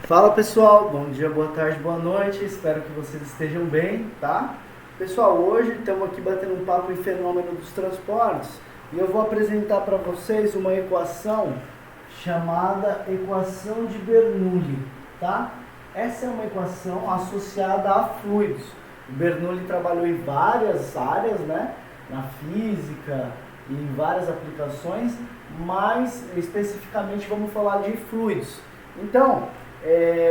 Fala pessoal, bom dia, boa tarde, boa noite, espero que vocês estejam bem, tá? Pessoal, hoje estamos aqui batendo um papo em fenômeno dos transportes e eu vou apresentar para vocês uma equação chamada equação de Bernoulli, tá? Essa é uma equação associada a fluidos. O Bernoulli trabalhou em várias áreas, né? Na física e em várias aplicações, mas especificamente vamos falar de fluidos. Então,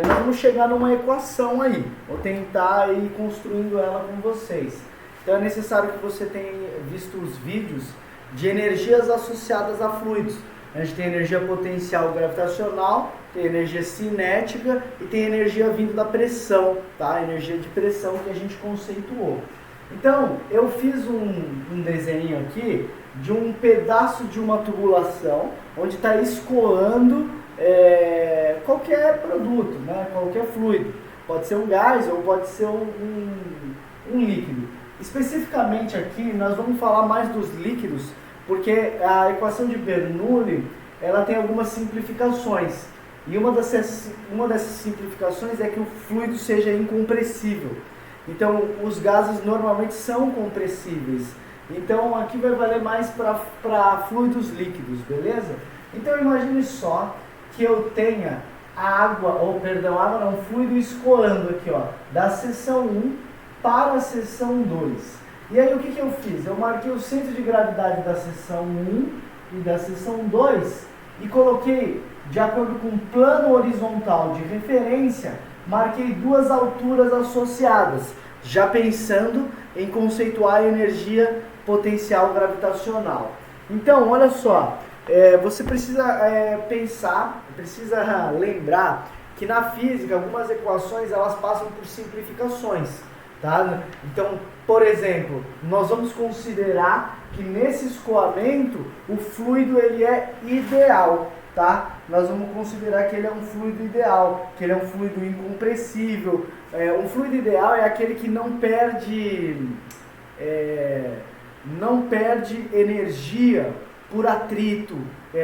nós vamos chegar numa equação aí, vou tentar ir construindo ela com vocês. Então é necessário que você tenha visto os vídeos de energias associadas a fluidos. A gente tem energia potencial gravitacional, tem energia cinética e tem energia vindo da pressão, tá? Energia de pressão que a gente conceituou. Então, eu fiz um desenho aqui de um pedaço de uma tubulação, onde está escoando qualquer produto, né? Qualquer fluido. Pode ser um gás ou pode ser um líquido. Especificamente aqui, nós vamos falar mais dos líquidos, porque a equação de Bernoulli ela tem algumas simplificações. E uma dessas simplificações é que o fluido seja incompressível. Então, os gases normalmente são compressíveis. Então, aqui vai valer mais para fluidos líquidos, beleza? Então, imagine só que eu tenha fluido escoando aqui, ó, da seção 1 para a seção 2. E aí, o que eu fiz? Eu marquei o centro de gravidade da seção 1 e da seção 2 e coloquei, de acordo com o plano horizontal de referência, marquei duas alturas associadas, já pensando em conceituar a energia potencial gravitacional. Então, olha só, você precisa precisa lembrar que na física algumas equações elas passam por simplificações, tá? Então, por exemplo, nós vamos considerar que nesse escoamento o fluido ele é ideal, tá? Nós vamos considerar que ele é um fluido ideal, que ele é um fluido incompressível. Um fluido ideal é aquele que não perde energia por atrito,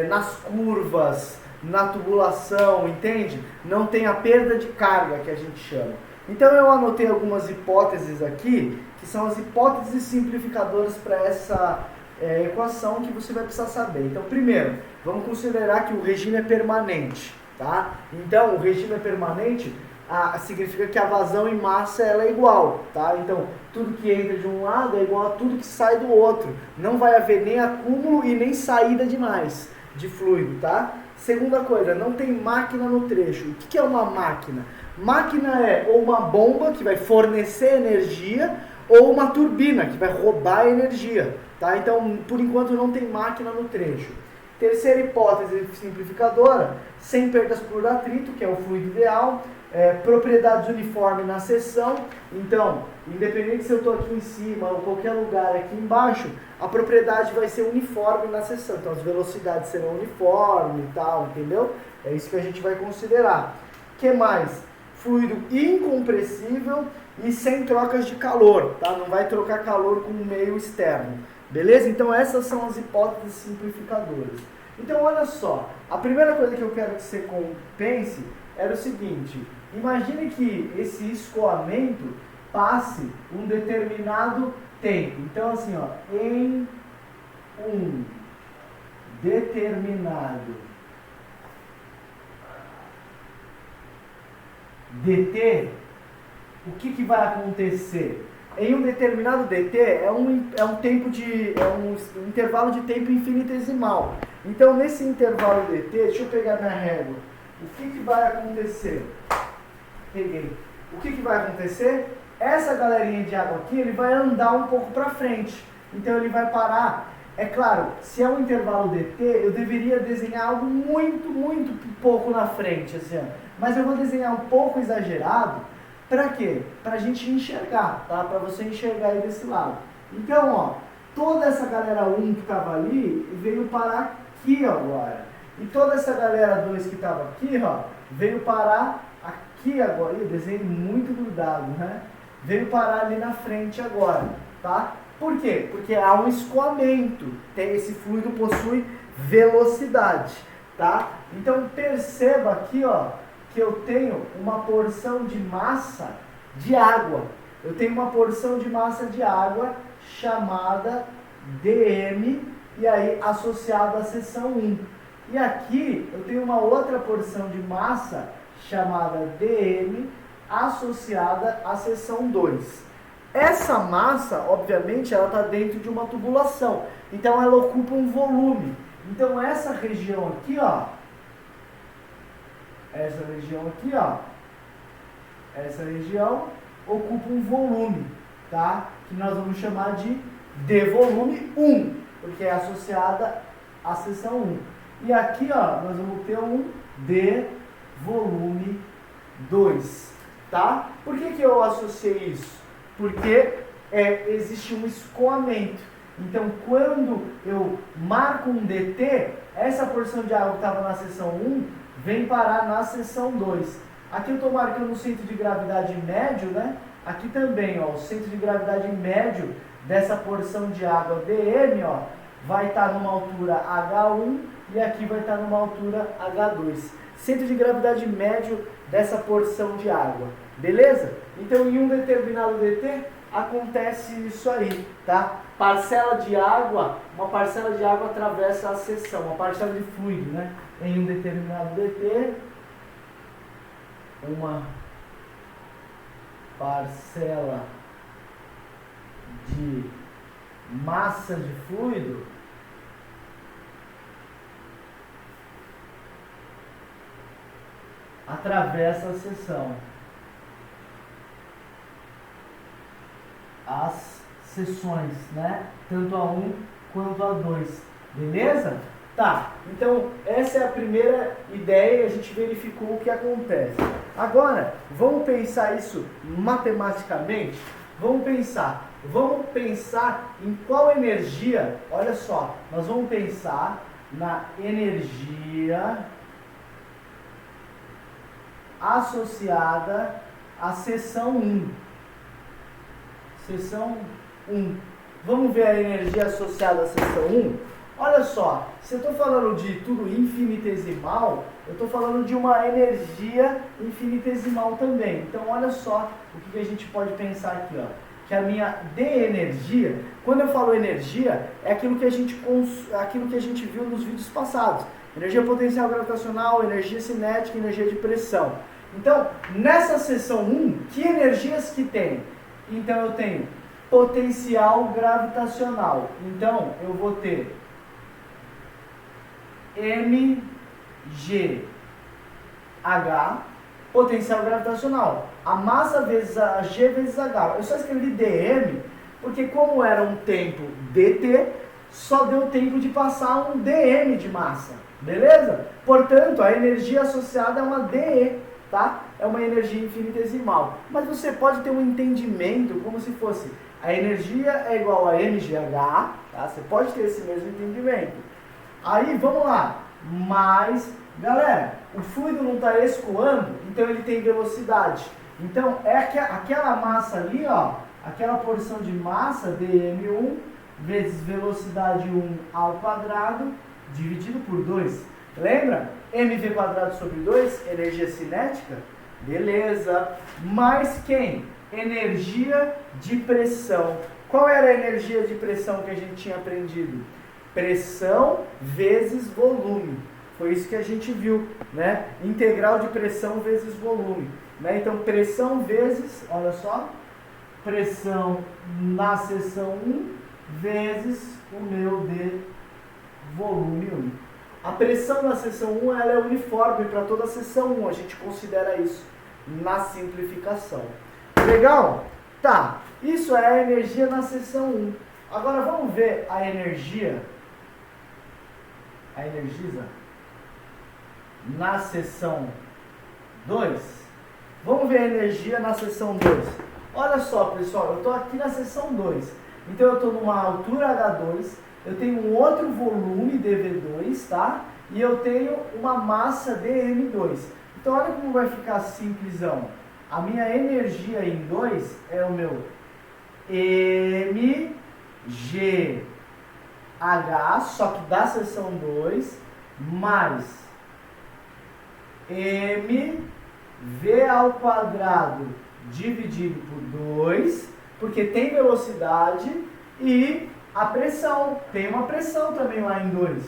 nas curvas, na tubulação, entende? Não tem a perda de carga, que a gente chama. Então eu anotei algumas hipóteses aqui, que são as hipóteses simplificadoras para essa equação que você vai precisar saber. Então, primeiro, vamos considerar que o regime é permanente, tá? Então, o regime é permanente significa que a vazão em massa ela é igual, tá? Então, tudo que entra de um lado é igual a tudo que sai do outro. Não vai haver nem acúmulo e nem saída demais de fluido, tá? Segunda coisa, não tem máquina no trecho. O que é uma máquina? Máquina é ou uma bomba que vai fornecer energia ou uma turbina que vai roubar energia, tá? Então, por enquanto não tem máquina no trecho. Terceira hipótese simplificadora, sem perdas por atrito, que é o fluido ideal, propriedades uniformes na seção. Então, independente se eu estou aqui em cima ou qualquer lugar aqui embaixo, a propriedade vai ser uniforme na seção. Então, as velocidades serão uniformes e tal, entendeu? É isso que a gente vai considerar. O que mais? Fluido incompressível e sem trocas de calor, tá? Não vai trocar calor com o meio externo. Beleza? Então essas são as hipóteses simplificadoras. Então olha só, a primeira coisa que eu quero que você pense era o seguinte: imagine que esse escoamento passe um determinado tempo. Então assim, ó, em um determinado dt, o que vai acontecer? Em um determinado dt é um intervalo de tempo infinitesimal. Então, nesse intervalo dt, deixa eu pegar minha régua. O que vai acontecer? Peguei. O que vai acontecer? Essa galerinha de água aqui, ele vai andar um pouco para frente. Então, ele vai parar. É claro, se é um intervalo dt, eu deveria desenhar algo muito, muito pouco na frente, assim, ó. Mas eu vou desenhar um pouco exagerado. Para quê? Para a gente enxergar, tá? Para você enxergar aí desse lado. Então, ó, toda essa galera 1 que estava ali veio parar aqui agora. E toda essa galera 2 que estava aqui, ó, veio parar aqui agora. Ih, desenho muito grudado, né? Veio parar ali na frente agora, tá? Por quê? Porque há um escoamento. Esse fluido possui velocidade, tá? Então perceba aqui, ó, que eu tenho uma porção de massa de água. Eu tenho uma porção de massa de água chamada dm, e aí associada à seção 1. E aqui eu tenho uma outra porção de massa chamada dm associada à seção 2. Essa massa, obviamente, ela está dentro de uma tubulação, então ela ocupa um volume. Então essa região aqui, ó, essa região ocupa um volume, tá? Que nós vamos chamar de D volume 1, porque é associada à seção 1. E aqui, ó, nós vamos ter um D volume 2, tá? Por que eu associei isso? Porque existe um escoamento. Então, quando eu marco um DT, essa porção de água que estava na seção 1 vem parar na seção 2. Aqui eu estou marcando o centro de gravidade médio, né? Aqui também, ó, o centro de gravidade médio dessa porção de água dm, ó, vai estar numa altura H1 e aqui vai estar numa altura H2. Centro de gravidade médio dessa porção de água, beleza? Então, em um determinado DT, acontece isso aí, tá? Parcela de água, uma parcela de água atravessa a seção, uma parcela de fluido, né? Em um determinado DT, uma parcela de massa de fluido atravessa a seção. As seções, né? Tanto a 1 quanto a 2. Beleza? Tá, então essa é a primeira ideia e a gente verificou o que acontece. Agora, vamos pensar isso matematicamente? Vamos pensar em qual energia, olha só, nós vamos pensar na energia associada à seção 1. Seção 1. Vamos ver a energia associada à seção 1? Olha só, se eu estou falando de tudo infinitesimal, eu estou falando de uma energia infinitesimal também. Então, olha só o que a gente pode pensar aqui, ó. Que a minha D energia, quando eu falo energia, é aquilo que a gente viu nos vídeos passados. Energia potencial gravitacional, energia cinética, energia de pressão. Então, nessa seção 1, que energias que tem? Então, eu tenho potencial gravitacional. Então, eu vou ter mgh, potencial gravitacional. A massa vezes a g vezes h. Eu só escrevi dm, porque como era um tempo dt, só deu tempo de passar um dm de massa. Beleza? Portanto, a energia associada é uma dE, tá? É uma energia infinitesimal. Mas você pode ter um entendimento como se fosse a energia é igual a mgh, tá? Você pode ter esse mesmo entendimento. Aí, vamos lá. Mas, galera, o fluido não está escoando, então ele tem velocidade. Então, é aquela massa ali, ó, aquela porção de massa, dm1, vezes velocidade 1 ao quadrado, dividido por 2. Lembra? mv quadrado sobre 2, energia cinética? Beleza. Mais quem? Energia de pressão. Qual era a energia de pressão que a gente tinha aprendido? Pressão vezes volume. Foi isso que a gente viu, né? Integral de pressão vezes volume. Né? Então, pressão vezes, olha só, pressão na seção 1 vezes o meu de volume 1. A pressão na seção 1 ela é uniforme para toda a seção 1, a gente considera isso na simplificação. Legal? Tá, isso é a energia na seção 1. Agora vamos ver a energia, na seção 2. Vamos ver a energia na seção 2. Olha só, pessoal, eu estou aqui na seção 2. Então eu estou numa altura H2, eu tenho um outro volume dV2, tá? E eu tenho uma massa dm2. Então olha como vai ficar simplesão. A minha energia em 2 é o meu mgh, só que da seção 2, mais m V ao quadrado dividido por 2, porque tem velocidade, e a pressão, tem uma pressão também lá em 2.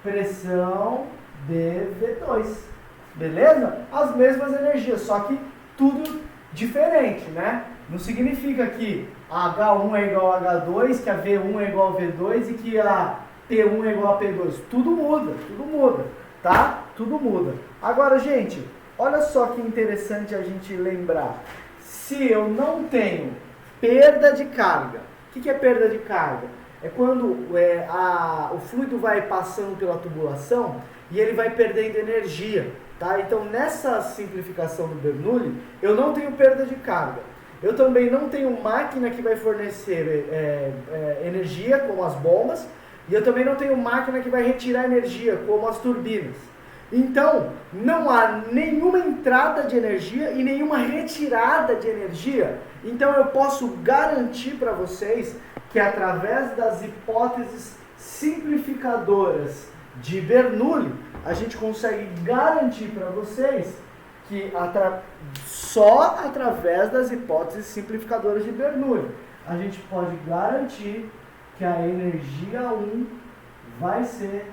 Pressão dV2. Beleza? As mesmas energias, só que tudo diferente, né? Não significa que a H1 é igual a H2, que a V1 é igual a V2 e que a P1 é igual a P2. Tudo muda, tá? Tudo muda. Agora, gente, olha só que interessante a gente lembrar. Se eu não tenho perda de carga, o que é perda de carga? É quando o fluido vai passando pela tubulação e ele vai perdendo energia, tá? Então, nessa simplificação do Bernoulli, eu não tenho perda de carga. Eu também não tenho máquina que vai fornecer energia, como as bombas, e eu também não tenho máquina que vai retirar energia, como as turbinas. Então, não há nenhuma entrada de energia e nenhuma retirada de energia. Então, eu posso garantir para vocês que através das hipóteses simplificadoras de Bernoulli, a gente consegue garantir para vocês que só através das hipóteses simplificadoras de Bernoulli, a gente pode garantir que a energia 1 vai ser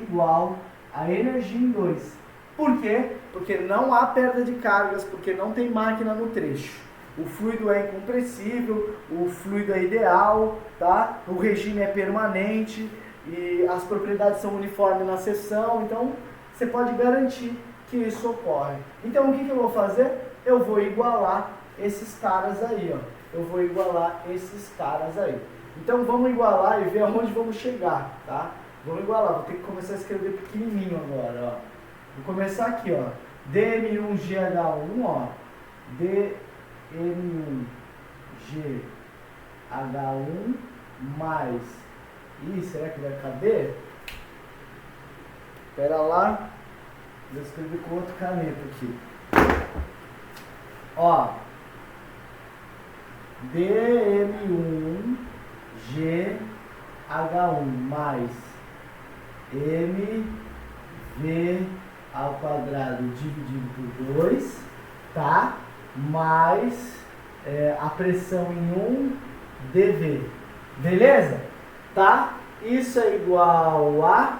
igual à energia em 2. Por quê? Porque não há perda de cargas, porque não tem máquina no trecho. O fluido é incompressível, o fluido é ideal, tá? O regime é permanente e as propriedades são uniformes na seção, então você pode garantir que isso ocorre. Então o que eu vou fazer? Eu vou igualar esses caras aí, ó. Eu vou igualar esses caras aí. Então vamos igualar e ver aonde vamos chegar, tá? Vamos igualar, vou ter que começar a escrever pequenininho agora, ó. Vou começar aqui, ó. dm1GH1, ó. dm1GH1 mais... Ih, será que vai caber? Espera lá. Vou escrever com outra caneta aqui. Ó. dm1GH1 mais mv ao quadrado dividido por 2, tá? Mais a pressão em 1 dV. Beleza? Tá? Isso é igual a,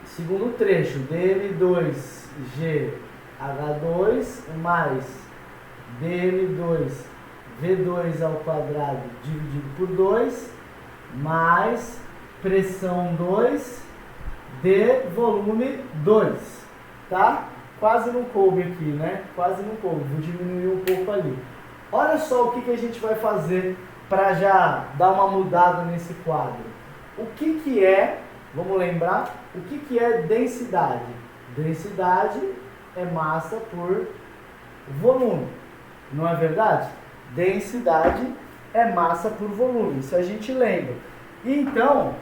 segundo trecho, dm2GH2 mais dm2V2 ao quadrado dividido por 2 mais pressão 2 de volume 2, tá? Quase não coube aqui, né? Quase não coube, vou diminuir um pouco ali. Olha só o que a gente vai fazer para já dar uma mudada nesse quadro. O que é, vamos lembrar, o que é densidade? Densidade é massa por volume, não é verdade? Densidade é massa por volume, isso a gente lembra. Então,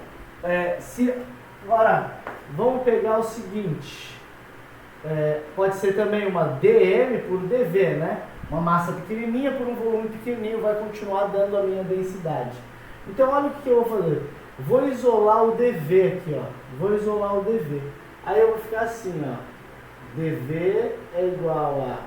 agora, vamos pegar o seguinte, pode ser também uma dm por dv, né? Uma massa pequenininha por um volume pequenininho vai continuar dando a minha densidade. Então, olha o que eu vou fazer. Vou isolar o dv aqui, ó. Vou isolar o dv. Aí eu vou ficar assim, ó. dv é igual a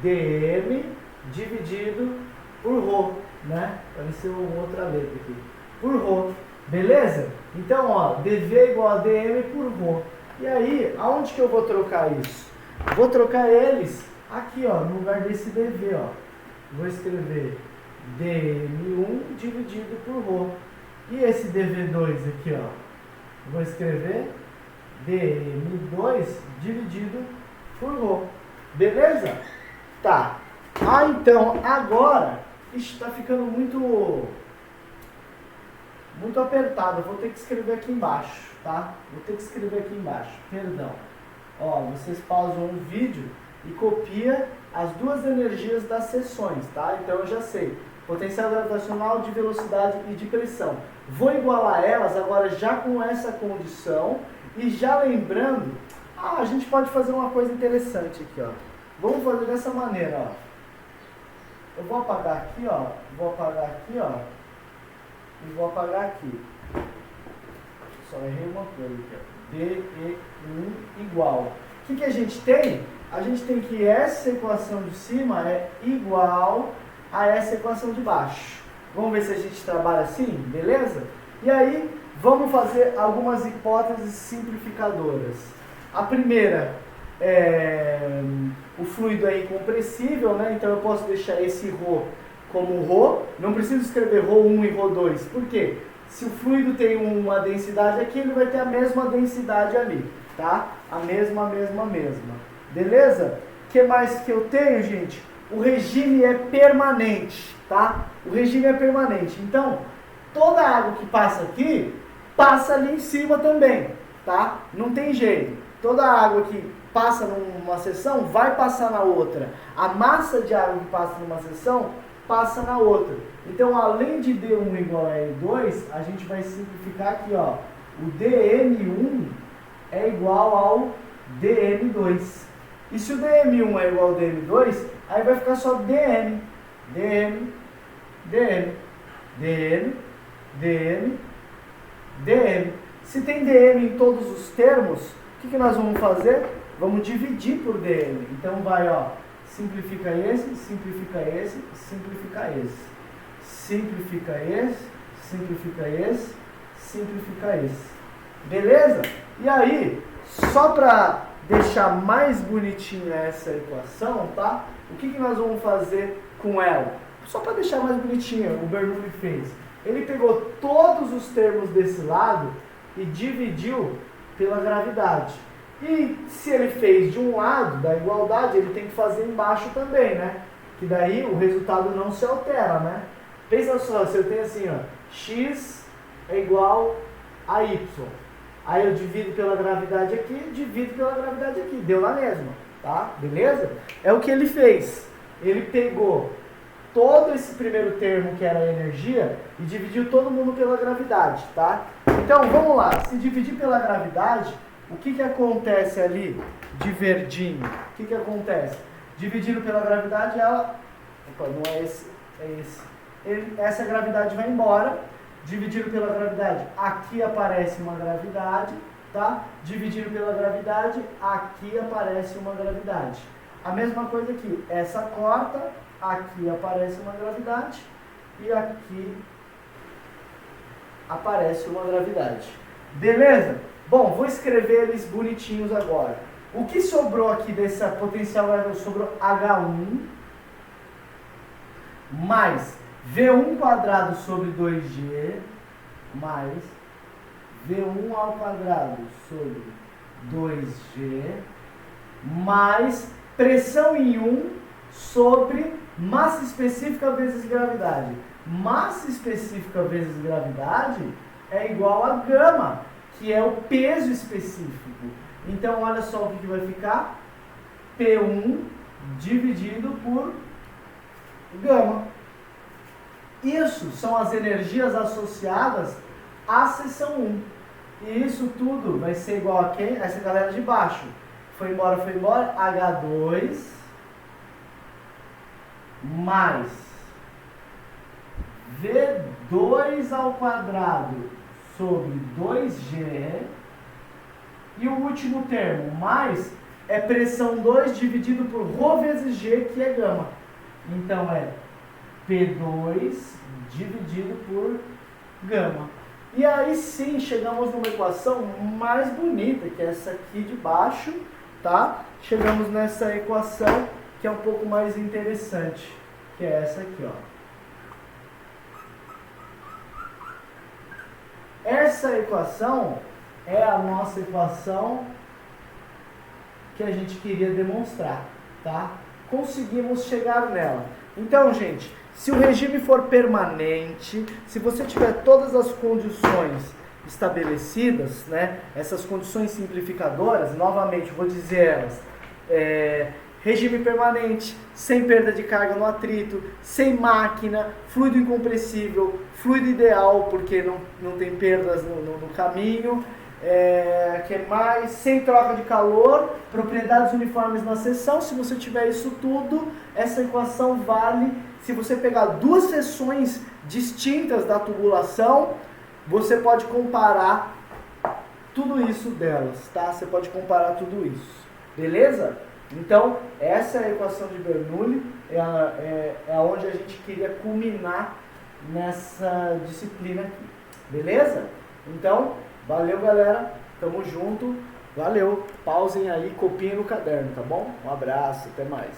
dm dividido por ρ, né? Apareceu outra letra aqui. Por ρ. Beleza? Então, ó, dv é igual a dm por ρ. E aí, aonde que eu vou trocar isso? Vou trocar eles aqui, ó, no lugar desse dv, ó. Vou escrever dm1 dividido por ρ. E esse dv2 aqui, ó. Vou escrever dm2 dividido por ρ. Beleza? Tá. Ah, então, agora, está ficando muito apertado. Eu vou ter que escrever aqui embaixo, tá? Vou ter que escrever aqui embaixo. Perdão. Ó, vocês pausam o vídeo e copia as duas energias das seções, tá? Então eu já sei. Potencial gravitacional, de velocidade e de pressão. Vou igualar elas agora já com essa condição e já lembrando, a gente pode fazer uma coisa interessante aqui, ó. Vamos fazer dessa maneira, ó. Eu vou apagar aqui, ó. Vou apagar aqui, ó. E vou apagar aqui. Só errei uma coisa aqui, ó. DE1 igual. O que a gente tem? a gente tem que essa equação de cima é igual a essa equação de baixo. Vamos ver se a gente trabalha assim, beleza? E aí, vamos fazer algumas hipóteses simplificadoras. A primeira é o fluido é incompressível, né? Então eu posso deixar esse ρ como ρ, não preciso escrever ρ1 e ρ2. Por quê? Se o fluido tem uma densidade aqui, ele vai ter a mesma densidade ali, tá? A mesma. Beleza? O que mais que eu tenho, gente? O regime é permanente, tá? O regime é permanente. Então, toda a água que passa aqui, passa ali em cima também, tá? Não tem jeito. Toda a água que passa numa seção, vai passar na outra. A massa de água que passa numa seção, passa na outra. Então, além de D1 igual a E2, a gente vai simplificar aqui, ó. O dm1 é igual ao dm2. E se o dm1 é igual ao dm2, aí vai ficar só dm. Se tem dm em todos os termos, o que nós vamos fazer? Vamos dividir por dm. Então vai, ó, simplifica esse, simplifica esse, simplifica esse. Simplifica esse, simplifica esse, simplifica esse. Beleza? E aí, só para deixar mais bonitinha essa equação, tá? O que nós vamos fazer com ela? Só para deixar mais bonitinha, o Bernoulli fez. Ele pegou todos os termos desse lado e dividiu pela gravidade. E se ele fez de um lado da igualdade, ele tem que fazer embaixo também, né? Que daí o resultado não se altera, né? Pensa só, se eu tenho assim, ó, x é igual a y. Aí eu divido pela gravidade aqui, divido pela gravidade aqui. Deu na mesma, tá? Beleza? É o que ele fez. Ele pegou todo esse primeiro termo, que era a energia, e dividiu todo mundo pela gravidade, tá? Então, vamos lá. Se dividir pela gravidade, o que acontece ali de verdinho? O que acontece? Dividido pela gravidade, ela... Opa, não é esse, é esse. Essa gravidade vai embora. Dividido pela gravidade, aqui aparece uma gravidade, tá? Dividido pela gravidade, aqui aparece uma gravidade. A mesma coisa aqui, essa corta, aqui aparece uma gravidade e aqui aparece uma gravidade. Beleza? Bom, vou escrever eles bonitinhos agora. O que sobrou aqui dessa potencial sobrou H1 mais V1 quadrado sobre 2G mais V1 ao quadrado sobre 2G mais pressão em 1 sobre massa específica vezes gravidade. Massa específica vezes gravidade é igual a gama, que é o peso específico. Então, olha só o que vai ficar. P1 dividido por gama. Isso são as energias associadas à seção 1. E isso tudo vai ser igual a quem? Essa galera de baixo. Foi embora, H2 mais V2 ao quadrado sobre 2G. E o último termo, mais, é pressão 2 dividido por ρ vezes G, que é gama. Então é P2 dividido por gama. E aí sim, chegamos numa equação mais bonita, que é essa aqui de baixo, tá? Chegamos nessa equação que é um pouco mais interessante, que é essa aqui, ó. Essa equação é a nossa equação que a gente queria demonstrar, tá? Conseguimos chegar nela. Então, gente, se o regime for permanente, se você tiver todas as condições estabelecidas, né, essas condições simplificadoras, novamente, vou dizer elas, regime permanente, sem perda de carga no atrito, sem máquina, fluido incompressível, fluido ideal, porque não tem perdas no caminho, que mais? Sem troca de calor, propriedades uniformes na seção. Se você tiver isso tudo, essa equação vale. Se você pegar duas seções distintas da tubulação, você pode comparar tudo isso delas, tá? Você pode comparar tudo isso, beleza? Então, essa é a equação de Bernoulli, é onde a gente queria culminar nessa disciplina aqui. Beleza? Então, valeu galera, tamo junto, valeu, pausem aí, copiem no caderno, tá bom? Um abraço, até mais.